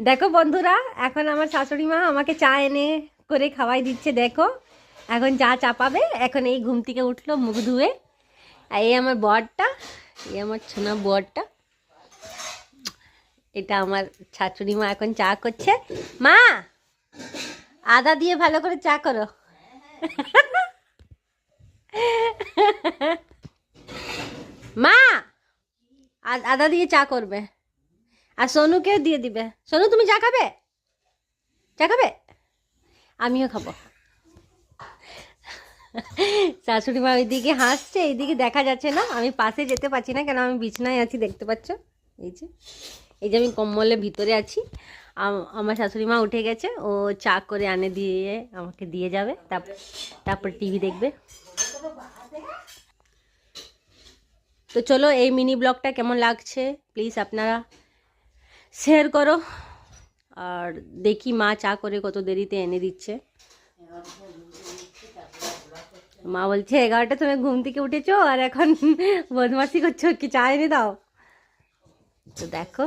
দেখো বন্ধুরা, এখন আমার শাশুড়ি মা আমাকে চা এনে করে খাওয়াই দিচ্ছে। দেখো এখন চা চাপাবে। এখন এই ঘুম থেকে উঠলো মুখ ধুয়ে। আর এই আমার বরটা, এই আমার ছোনা বরটা, এটা আমার শাশুড়ি মা এখন চা করছে। মা, আদা দিয়ে ভালো করে চা করো। মা, আদা দিয়ে চা করবে। আর সোনুকেও দিয়ে দিবে। সোনু, তুমি চা খাবে? চা খাবে? আমিও খাবো। শাশুড়ি মা ওইদিকে হাসছে, এইদিকে দেখা যাচ্ছে না। আমি পাশে যেতে পারছি না, কেন আমি বিছনায় আছি, দেখতে পাচ্ছ। এই যে এই যে আমি কম্বলের ভিতরে আছি। আমার শাশুড়ি মা উঠে গেছে, ও চা করে আনে দিয়ে আমাকে দিয়ে যাবে। তারপর টিভি দেখবে। তো চলো, এই মিনি ব্লগটা কেমন লাগছে প্লিজ আপনারা শেয়ার করো। আর দেখি মা চা করে কত দেরিতে এনে দিচ্ছে। মা বলছে 11টা তুমি ঘুম থেকে উঠেছো আর এখন বদমাশি করছো, কি চা এনে দাও। তো দেখো